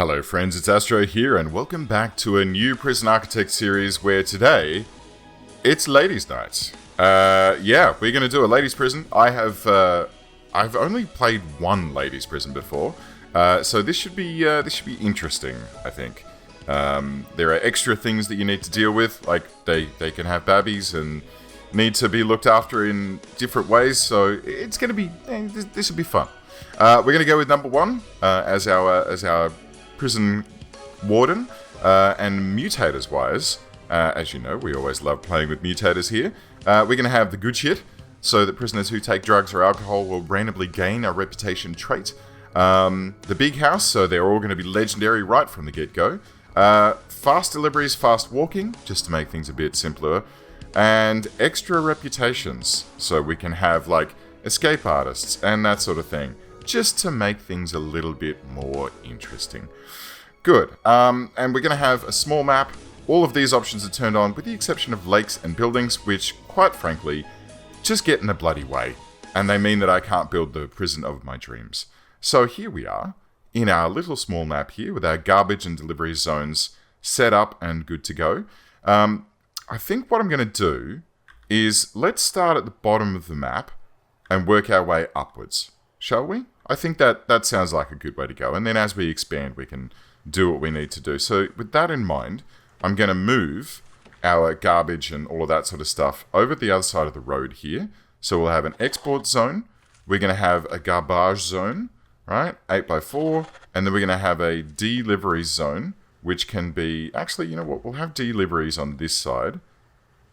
Hello friends, it's Astro here and welcome back to a new Prison Architect series where today, it's Ladies' Night. We're going to do a Ladies' Prison. I've only played one Ladies' Prison before, so this should be interesting, I think. There are extra things that you need to deal with, like they can have babbies and need to be looked after in different ways, so it's going to be, this will be fun. We're going to go with number one as our prison warden, and mutators wise, as you know, we always love playing with mutators here. We're going to have the good shit, so that prisoners who take drugs or alcohol will randomly gain a reputation trait. The big house, so they're all going to be legendary right from the get-go. Fast deliveries, fast walking, just to make things a bit simpler. And extra reputations, so we can have like escape artists and that sort of thing, just to make things a little bit more interesting. Good. And we're going to have a small map. All of these options are turned on, with the exception of lakes and buildings, which, quite frankly, just get in the bloody way. And they mean that I can't build the prison of my dreams. So here we are, in our little small map here, with our garbage and delivery zones set up and good to go. I think what I'm going to do is, let's start at the bottom of the map and work our way upwards. Shall we? I think that sounds like a good way to go. And then as we expand, we can do what we need to do. So with that in mind, I'm going to move our garbage and all of that sort of stuff over the other side of the road here. So we'll have an export zone. We're going to have a garbage zone, right? 8x4. And then we're going to have a delivery zone, which can be... Actually, you know what? We'll have deliveries on this side.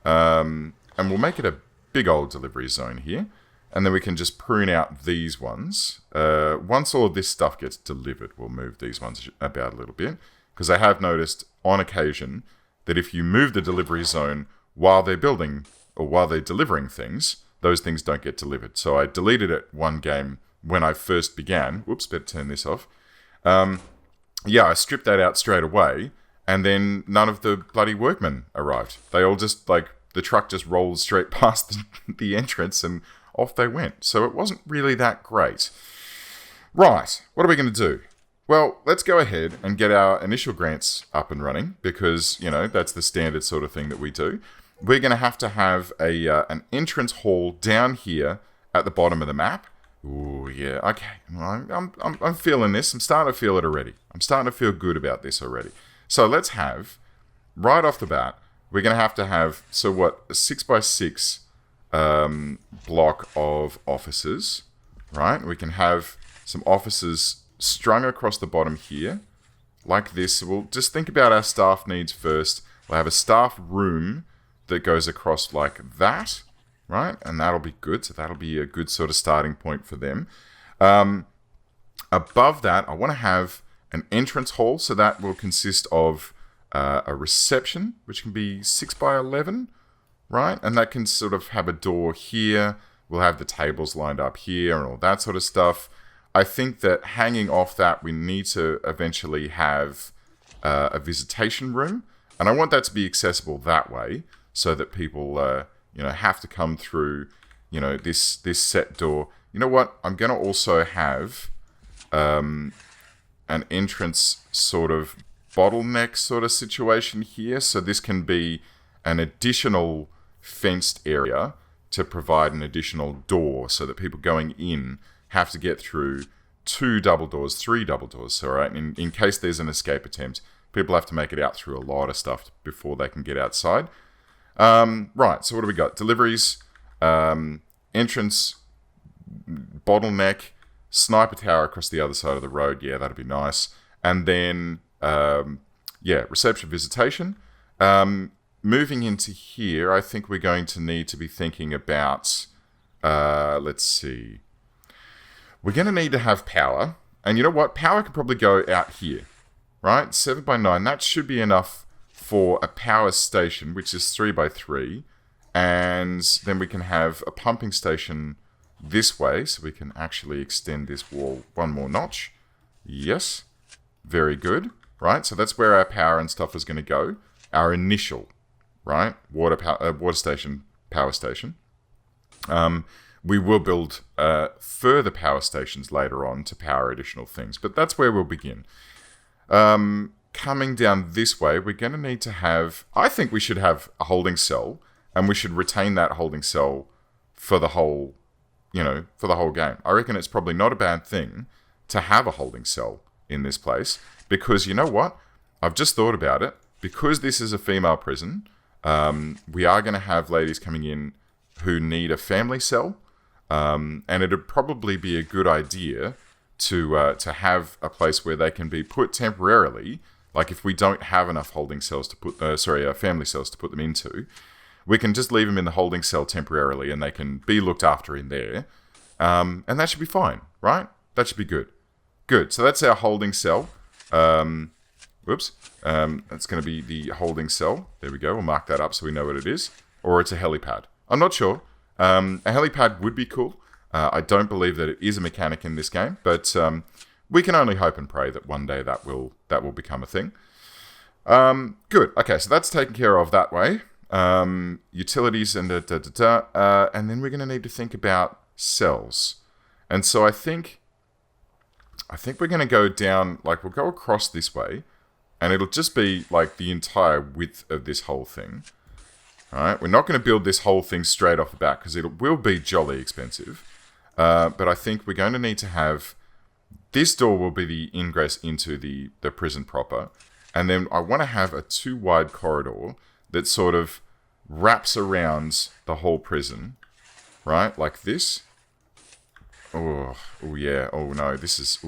And we'll make it a big old delivery zone here. And then we can just prune out these ones. Once all of this stuff gets delivered, we'll move these ones about a little bit. Because I have noticed on occasion that if you move the delivery zone while they're building or while they're delivering things, those things don't get delivered. So I deleted it one game when I first began. Whoops, better turn this off. I stripped that out straight away. And then none of the bloody workmen arrived. They all just, the truck just rolled straight past the entrance and off they went. So it wasn't really that great. Right, what are we going to do? Well, let's go ahead and get our initial grants up and running, because, that's the standard sort of thing that we do. We're going to have an entrance hall down here at the bottom of the map. Ooh, yeah, okay. I'm feeling this. I'm starting to feel it already. I'm starting to feel good about this already. So let's have, right off the bat, we're going to have, so what, a 6x6 block of offices, right? We can have some offices strung across the bottom here, like this. So we'll just think about our staff needs first. We'll have a staff room that goes across like that, right? And that'll be good. So that'll be a good sort of starting point for them. Above that, I want to have an entrance hall. So that will consist of a reception, which can be 6x11, right? And that can sort of have a door here. We'll have the tables lined up here and all that sort of stuff. I think that hanging off that, we need to eventually have a visitation room. And I want that to be accessible that way, so that people, have to come through, this set door. You know what? I'm going to also have an entrance sort of bottleneck sort of situation here. So this can be an additional fenced area to provide an additional door, so that people going in have to get through 2 double doors, 3 double doors. All right, in case there's an escape attempt, people have to make it out through a lot of stuff before they can get outside. Right, so what do we got? Deliveries, entrance, bottleneck, sniper tower across the other side of the road. Yeah, that'd be nice. And then, reception, visitation. Moving into here, I think we're going to need to be thinking about, let's see. We're going to need to have power. And you know what? Power can probably go out here, right? 7x9, that should be enough for a power station, which is 3x3. And then we can have a pumping station this way, so we can actually extend this wall one more notch. Yes, very good, right? So that's where our power and stuff is going to go. Our initial, right, water station, power station. We will build further power stations later on to power additional things, but that's where we'll begin. Coming down this way, we're going to need to have... I think we should have a holding cell, and we should retain that holding cell for the whole, for the whole game. I reckon it's probably not a bad thing to have a holding cell in this place, because you know what? I've just thought about it. Because this is a female prison, we are going to have ladies coming in who need a family cell, and it'd probably be a good idea to have a place where they can be put temporarily. Like if we don't have enough holding cells to put, family cells to put them into, we can just leave them in the holding cell temporarily, and they can be looked after in there, and that should be fine, right? That should be good. Good. So that's our holding cell. Whoops. That's going to be the holding cell. There we go. We'll mark that up so we know what it is. Or it's a helipad. I'm not sure. A helipad would be cool. I don't believe that it is a mechanic in this game, but we can only hope and pray that one day that will become a thing. Good. Okay, so that's taken care of that way. Utilities and and then we're going to need to think about cells. And so I think we're going to go down, like we'll go across this way, and it'll just be like the entire width of this whole thing. All right, we're not going to build this whole thing straight off the bat because it will be jolly expensive. But I think we're going to need to have, this door will be the ingress into the prison proper. And then I want to have a 2-wide corridor that sort of wraps around the whole prison, right? Like this. Oh yeah. Oh no, this is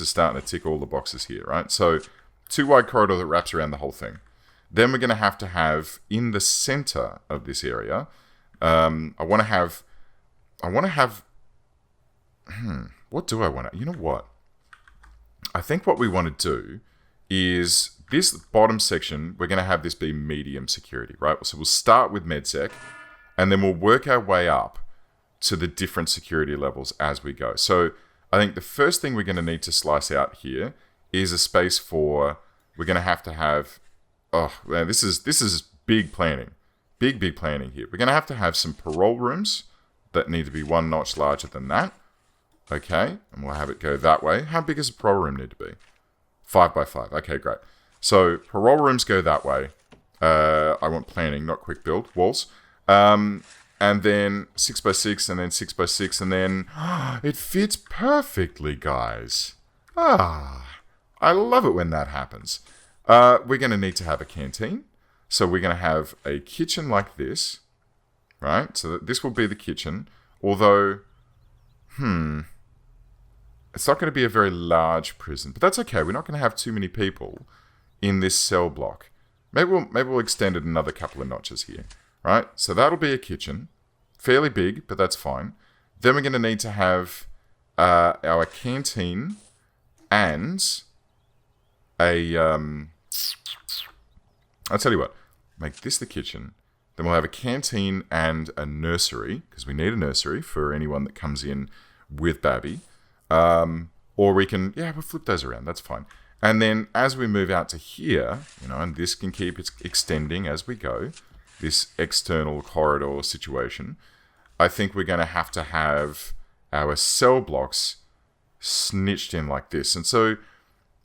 starting to tick all the boxes here, right? So 2-wide corridor that wraps around the whole thing. Then we're going to have in the center of this area, I want to have, what do I want to, you know what? I think what we want to do is this bottom section, we're going to have this be medium security, right? So we'll start with MedSec, and then we'll work our way up to the different security levels as we go. So I think the first thing we're going to need to slice out here is a space for, we're going to have, oh man, this is big planning. Big planning here. We're going to have some parole rooms that need to be 1 notch larger than that. Okay, and we'll have it go that way. How big does a parole room need to be? 5 by 5. Okay, great. So parole rooms go that way. I want planning, not quick build. Walls. And then 6 by 6, and then 6 by 6, and then it fits perfectly, guys. I love it when that happens. We're going to need to have a canteen. So we're going to have a kitchen like this, right? So this will be the kitchen. Although, it's not going to be a very large prison, but that's okay. We're not going to have too many people in this cell block. Maybe we'll extend it another couple of notches here, right? So that'll be a kitchen, fairly big, but that's fine. Then we're going to need to have our canteen and a I'll tell you what. Make this the kitchen. Then we'll have a canteen and a nursery, because we need a nursery for anyone that comes in with Babby. Or we can, we'll flip those around. That's fine. And then as we move out to here, and this can keep extending as we go, this external corridor situation, I think we're going to have our cell blocks snitched in like this. And so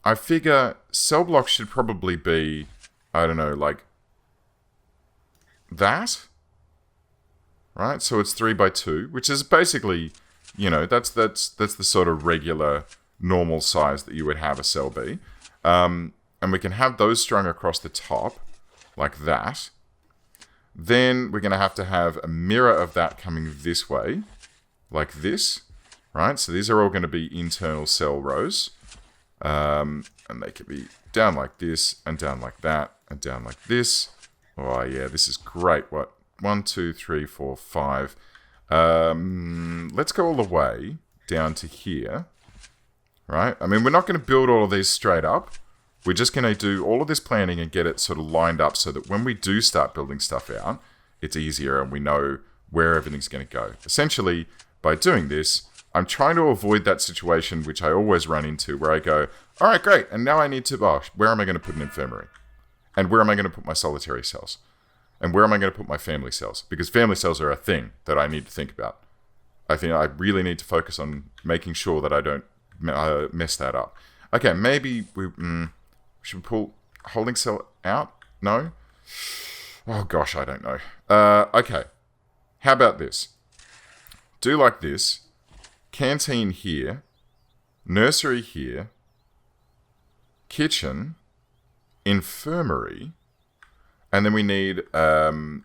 I figure cell blocks should probably be, I don't know, like that, right? So it's 3 by 2, which is basically, that's the sort of regular normal size that you would have a cell be. And we can have those strung across the top like that. Then we're going to have a mirror of that coming this way, like this, right? So these are all going to be internal cell rows. And they could be down like this, and down like that, and down like this. Oh yeah, this is great. What? 1, 2, 3, 4, 5. Let's go all the way down to here, right? I mean, we're not going to build all of these straight up. We're just going to do all of this planning and get it sort of lined up so that when we do start building stuff out, it's easier and we know where everything's going to go. Essentially, by doing this, I'm trying to avoid that situation which I always run into where I go, all right, great, and now I need to, where am I going to put an infirmary? And where am I going to put my solitary cells? And where am I going to put my family cells? Because family cells are a thing that I need to think about. I think I really need to focus on making sure that I don't mess that up. Okay, maybe we should pull holding cell out? No? Oh gosh, I don't know. Okay. How about this? Do like this. Canteen here. Nursery here. Kitchen. Infirmary. And then we need... where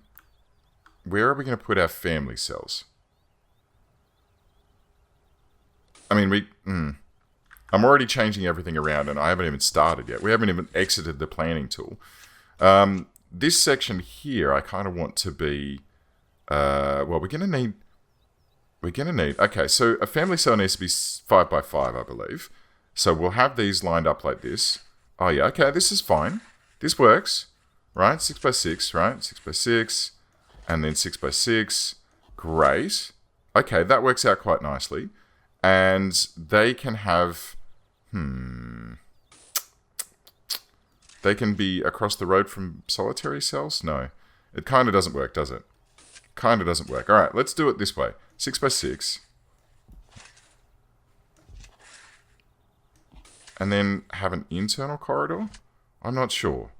are we going to put our family cells? I mean, I'm already changing everything around and I haven't even started yet. We haven't even exited the planning tool. This section here, I kind of want to be... well, we're going to need... Okay, so a family cell needs to be 5 by 5, I believe. So we'll have these lined up like this. Oh, yeah, okay, this is fine. This works, right? 6 by 6, right? 6 by 6, and then 6 by 6. Great. Okay, that works out quite nicely. And they can have... They can be across the road from solitary cells? No. It kind of doesn't work, does it? Kind of doesn't work. All right, let's do it this way. 6 by 6. And then have an internal corridor? I'm not sure.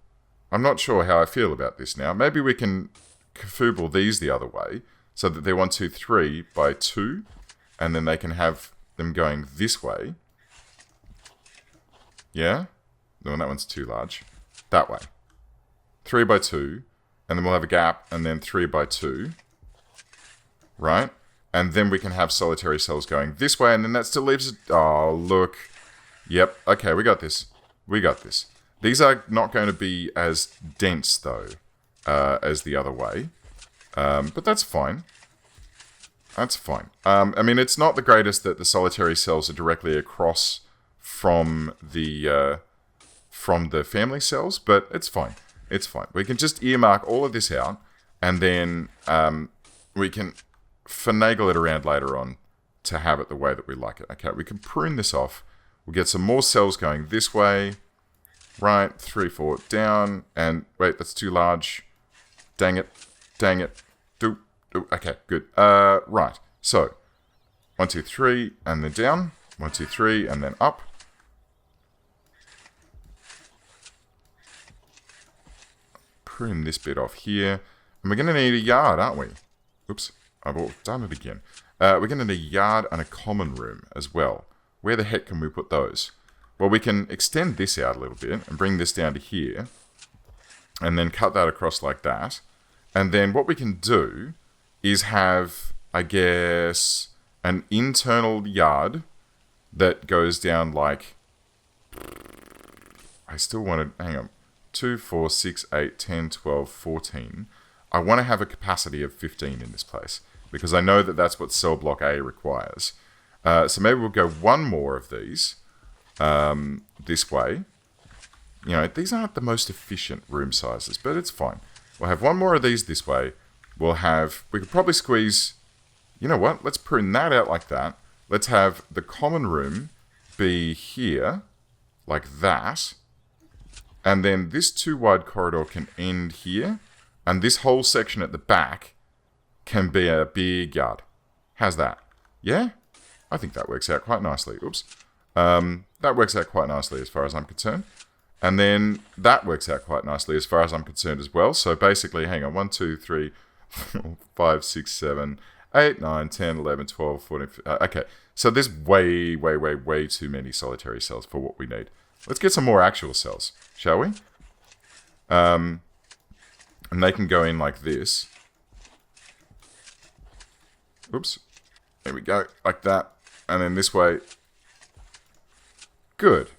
I'm not sure how I feel about this now. Maybe we can kafooble these the other way so that they're 1, 2, 3 by 2. And then they can have them going this way. Yeah? No, that one's too large. That way. 3 by 2. And then we'll have a gap. And then 3 by 2. Right? And then we can have solitary cells going this way. And then that still leaves... Oh, look. Yep. Okay, we got this. We got this. These are not going to be as dense, though, as the other way. But that's fine. That's fine. I mean, it's not the greatest that the solitary cells are directly across from the family cells, but it's fine. It's fine. We can just earmark all of this out, and then we can finagle it around later on to have it the way that we like it. Okay, we can prune this off. We'll get some more cells going this way. Right, 3, 4, down, and wait, that's too large. Dang it. Dang it. Okay, good. Right, so 1, 2, 3, and then down. 1, 2, 3, and then up. Prune this bit off here. And we're going to need a yard, aren't we? Oops, I've done it again. We're going to need a yard and a common room as well. Where the heck can we put those? Well, we can extend this out a little bit and bring this down to here. And then cut that across like that. And then what we can do is have, I guess, an internal yard that goes down like... I still want to... Hang on. 2, 4, 6, 8, 10, 12, 14. I want to have a capacity of 15 in this place. Because I know that that's what cell block A requires. So maybe we'll go one more of these this way. You know, these aren't the most efficient room sizes, but it's fine. We'll have one more of these this way. We could probably squeeze, you know what? Let's prune that out like that. Let's have the common room be here, like that. And then this 2 wide corridor can end here. And this whole section at the back can be a big yard. How's that? Yeah? I think that works out quite nicely. Oops. That works out quite nicely as far as I'm concerned. And then that works out quite nicely as far as I'm concerned as well. So basically, hang on. 1, 2, 3, 4, 5, 6, 7, 8, 9, 10, 11, 12, 14, 15. Okay. So there's way too many solitary cells for what we need. Let's get some more actual cells, shall we? And they can go in like this. Oops. There we go. Like that. And then this way. Good.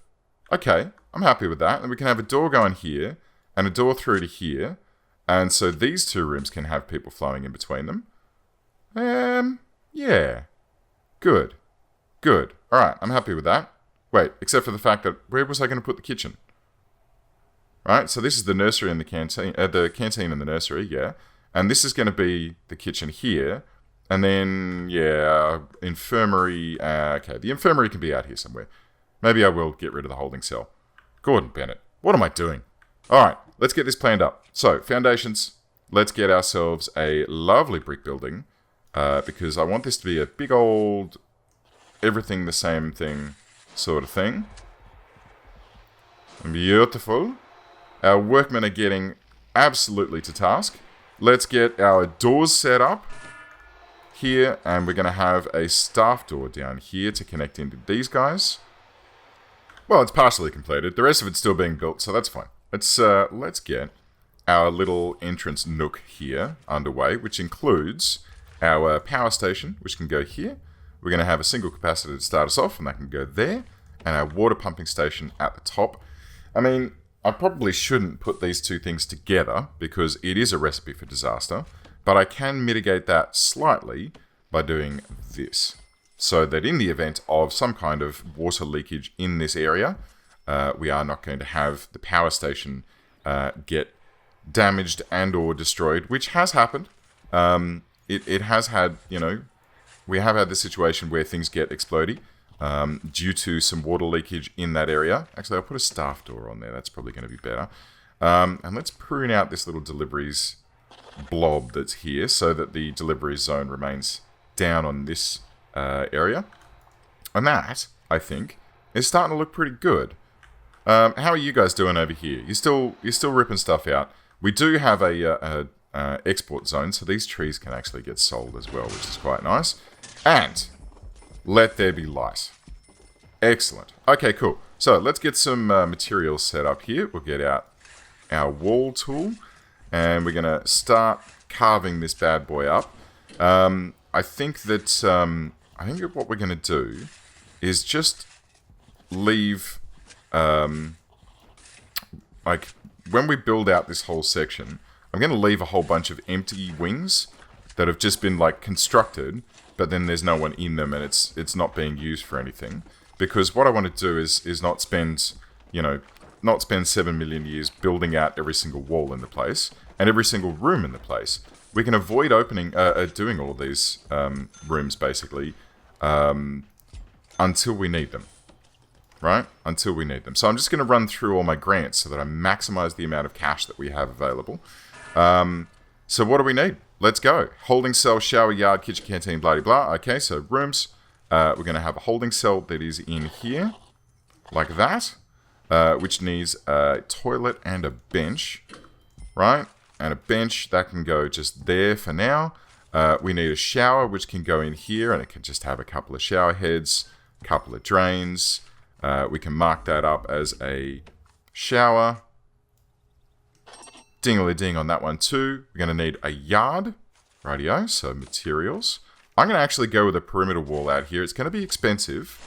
Okay. I'm happy with that. And we can have a door going here. And a door through to here. And so these 2 rooms can have people flowing in between them. Yeah. Good. Good. Alright. I'm happy with that. Wait. Except for the fact that where was I going to put the kitchen? Right. So this is the nursery and the canteen. The canteen and the nursery. Yeah. And this is going to be the kitchen here. And then, yeah, infirmary. Okay, the infirmary can be out here somewhere. Maybe I will get rid of the holding cell. Gordon Bennett, what am I doing? All right, let's get this planned up. So, foundations. Let's get ourselves a lovely brick building. Because I want this to be a big old, everything the same thing sort of thing. Beautiful. Our workmen are getting absolutely to task. Let's get our doors set up here, and we're going to have a staff door down here to connect into these guys. Well, it's partially completed. The rest of it's still being built, so that's fine. Let's get our little entrance nook here underway, which includes our power station, which can go here. We're going to have a single capacitor to start us off, and that can go there. And our water pumping station at the top. I mean, I probably shouldn't put these two things together because it is a recipe for disaster, but I can mitigate that slightly by doing this. So that in the event of some kind of water leakage in this area, we are not going to have the power station get damaged and or destroyed, which has happened. It has had, we have had the situation where things get explodey. Due to some water leakage in that area. Actually, I'll put a staff door on there. That's probably going to be better. And let's prune out this little deliveries blob that's here so that the deliveries zone remains down on this area. And that, I think, is starting to look pretty good. How are you guys doing over here? You're still ripping stuff out. We do have a export zone, so these trees can actually get sold as well, which is quite nice. And let there be light. Excellent. Okay, cool. So let's get some materials set up here. We'll get out our wall tool, and we're going to start carving this bad boy up. I think what we're going to do is just leave, like, when we build out this whole section, I'm going to leave a whole bunch of empty wings that have just been, like, constructed, but then there's no one in them and it's not being used for anything. Because what I want to do is not spend 7 million years building out every single wall in the place and every single room in the place. We can avoid doing all of these rooms basically until we need them. Right? Until we need them. So I'm just going to run through all my grants so that I maximize the amount of cash that we have available. So what do we need? Let's go. Holding cell, shower, yard, kitchen, canteen, blah, blah, blah. Okay, so rooms. We're going to have a holding cell that is in here, like that, which needs a toilet and a bench, right? And a bench, that can go just there for now. We need a shower, which can go in here, and it can just have a couple of shower heads, a couple of drains. We can mark that up as a shower. Ding-a-ly-ding on that one too. We're going to need a yard. Rightio, so materials. I'm going to actually go with a perimeter wall out here. It's going to be expensive,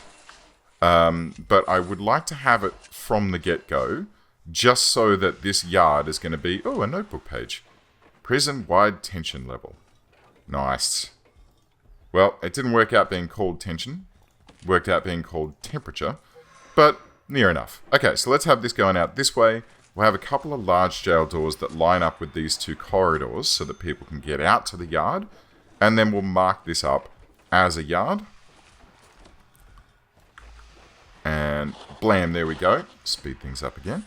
but I would like to have it from the get-go, just so that this yard is going to be... Oh, a notebook page. Prison-wide tension level. Nice. Well, it didn't work out being called tension. It worked out being called temperature, but near enough. Okay, so let's have this going out this way. We'll have a couple of large jail doors that line up with these two corridors so that people can get out to the yard. And then we'll mark this up as a yard. And blam, there we go. Speed things up again.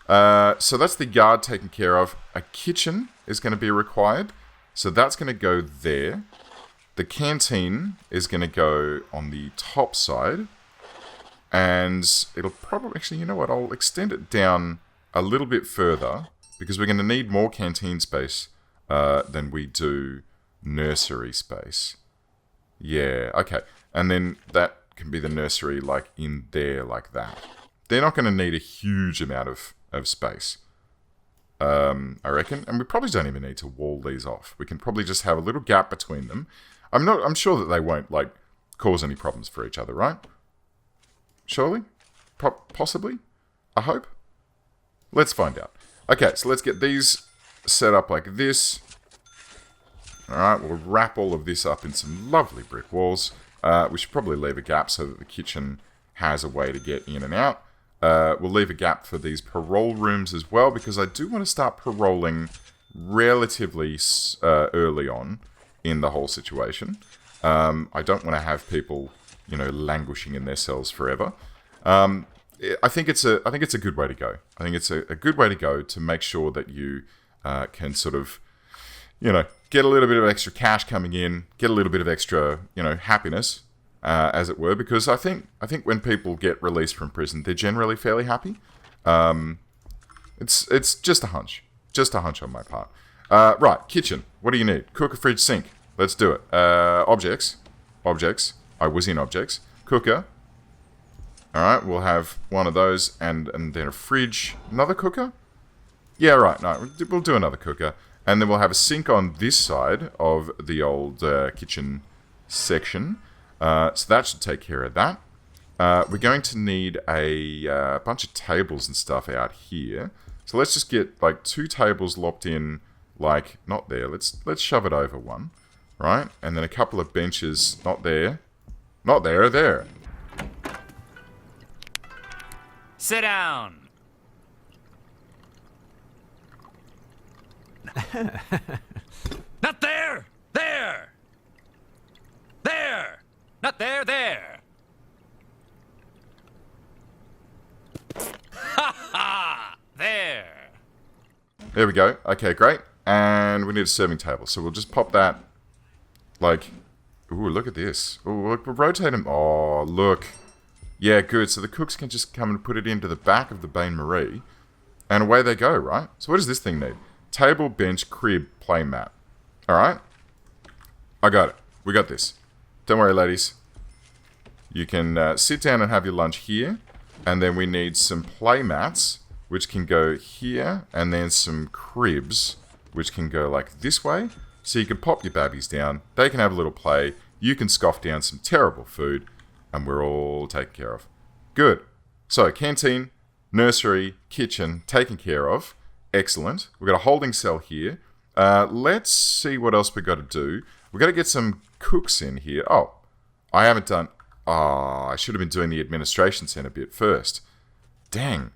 So that's the yard taken care of. A kitchen is going to be required. So that's going to go there. The canteen is going to go on the top side. And it'll probably... Actually, you know what? I'll extend it down a little bit further, because we're going to need more canteen space than we do nursery space. Yeah, okay. And then that can be the nursery, like, in there, like that. They're not going to need a huge amount of space, I reckon. And we probably don't even need to wall these off. We can probably just have a little gap between them. I'm sure that they won't, like, cause any problems for each other, right? Surely? Possibly? I hope? Let's find out. Okay, so let's get these set up like this. Alright, we'll wrap all of this up in some lovely brick walls. We should probably leave a gap so that the kitchen has a way to get in and out. We'll leave a gap for these parole rooms as well, because I do want to start paroling relatively early on in the whole situation. I don't want to have people, languishing in their cells forever. I think it's a good way to go. I think it's a good way to go to make sure that you can sort of, get a little bit of extra cash coming in, get a little bit of extra, happiness, as it were. Because I think when people get released from prison, they're generally fairly happy. It's just a hunch. Just a hunch on my part. Right, kitchen. What do you need? Cooker, fridge, sink. Let's do it. Objects. Objects. I was in objects. Cooker. Alright, we'll have one of those and then a fridge. Another cooker? Yeah, right. No, we'll do another cooker. And then we'll have a sink on this side of the old kitchen section. So that should take care of that. We're going to need a bunch of tables and stuff out here. So let's just get like 2 tables lopped in, like not there. Let's shove it over one, right? And then a couple of benches, not there, not there, there. Sit down. Not there. There. There. Not there. There. Ha ha. There. There we go. Okay, great. And we need a serving table. So we'll just pop that, like, ooh, look at this. Ooh, look, we'll rotate them. Oh, look. Yeah, good. So the cooks can just come and put it into the back of the bain-marie, and away they go, right? So what does this thing need? Table, bench, crib, play mat. All right? I got it. We got this. Don't worry, ladies. You can sit down and have your lunch here, and then we need some play mats, which can go here, and then some cribs, which can go like this way. So you can pop your babbies down. They can have a little play. You can scoff down some terrible food, and we're all taken care of. Good. So, canteen, nursery, kitchen, taken care of. Excellent. We've got a holding cell here. Let's see what else we've got to do. We've got to get some cooks in here. Oh, I haven't done... Oh, I should have been doing the administration center bit first. Dang.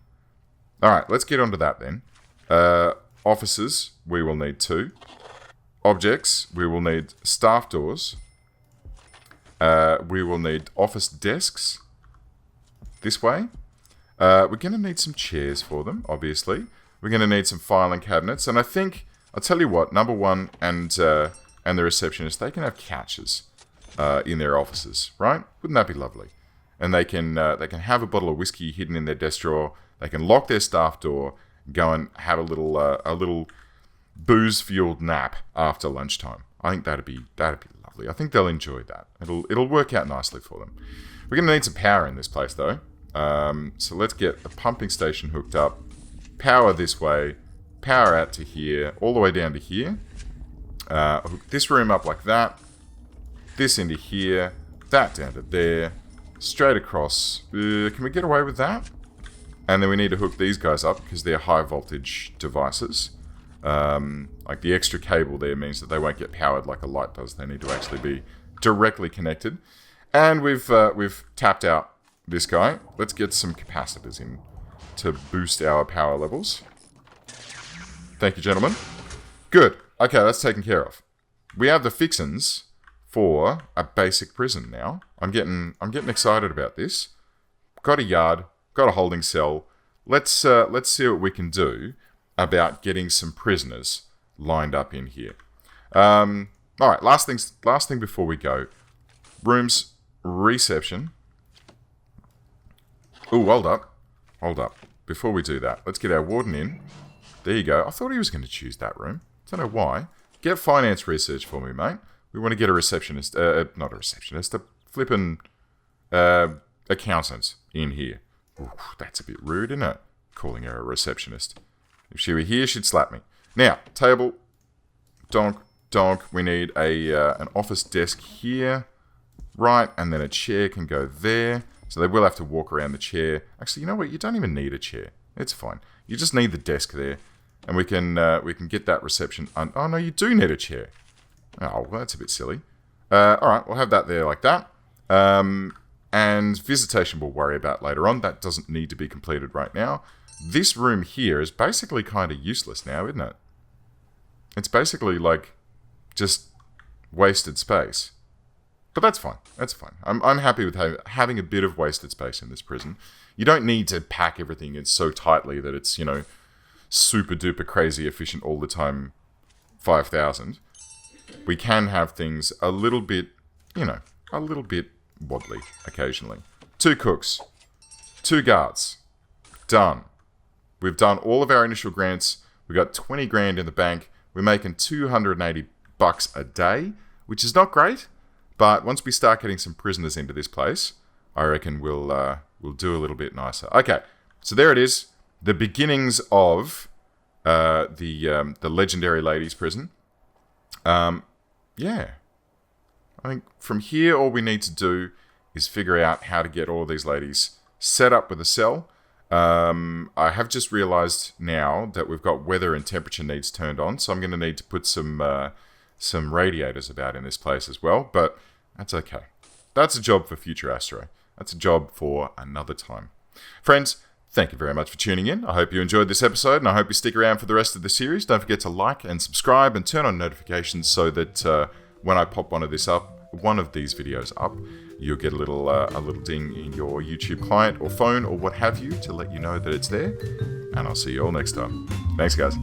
All right, let's get onto that then. Offices, we will need 2. Objects, we will need staff doors. We will need office desks this way. We're going to need some chairs for them, obviously. We're going to need some filing cabinets. And I think, I'll tell you what, number 1 and the receptionist, they can have couches in their offices, right? Wouldn't that be lovely? And they can have a bottle of whiskey hidden in their desk drawer. They can lock their staff door, go and have a little booze-fueled nap after lunchtime. I think that'd be lovely. I think they'll enjoy that. It'll work out nicely for them. We're going to need some power in this place, though. So let's get the pumping station hooked up. Power this way. Power out to here. All the way down to here. Hook this room up like that. This into here. That down to there. Straight across. Can we get away with that? And then we need to hook these guys up because they're high voltage devices. Like the extra cable there means that they won't get powered like a light does. They need to actually be directly connected. And we've tapped out this guy. Let's get some capacitors in to boost our power levels. Thank you, gentlemen. Good. Okay, that's taken care of. We have the fixins for a basic prison now. I'm getting excited about this. Got a yard. Got a holding cell. Let's see what we can do about getting some prisoners lined up in here. All right, last thing before we go. Rooms, reception. Ooh, hold up. Before we do that, let's get our warden in. There you go. I thought he was going to choose that room. Don't know why. Get finance research for me, mate. We want to get a receptionist, not a receptionist, a flippin' accountant in here. Ooh, that's a bit rude, isn't it? Calling her a receptionist. If she were here, she'd slap me. Now, table, donk. We need an office desk here, right? And then a chair can go there. So they will have to walk around the chair. Actually, you know what? You don't even need a chair. It's fine. You just need the desk there, and we can get that reception. Oh no, you do need a chair. Oh, well, that's a bit silly. All right, we'll have that there like that. And visitation we'll worry about later on. That doesn't need to be completed right now. This room here is basically kind of useless now, isn't it? It's basically like just wasted space. But that's fine. That's fine. I'm happy with having a bit of wasted space in this prison. You don't need to pack everything in so tightly that it's, you know, super duper crazy efficient all the time 5,000. We can have things a little bit, you know, a little bit wobbly occasionally. 2 cooks. 2 guards. Done. we've done all of our initial grants. We got 20 grand in the bank. We're making $280 a day, which is not great. But once we start getting some prisoners into this place, I reckon we'll do a little bit nicer. Okay, so there it is. The beginnings of the legendary ladies' prison. Yeah. I think from here, all we need to do is figure out how to get all these ladies set up with a cell. I have just realized now that we've got weather and temperature needs turned on, so I'm going to need to put some radiators about in this place as well, but that's okay. That's a job for future Astro. That's a job for another time. Friends, thank you very much for tuning in. I hope you enjoyed this episode, and I hope you stick around for the rest of the series. Don't forget to like and subscribe and turn on notifications so that when I pop one of these videos up, you'll get a little ding in your YouTube client or phone or what have you to let you know that it's there. And I'll see you all next time. Thanks, guys.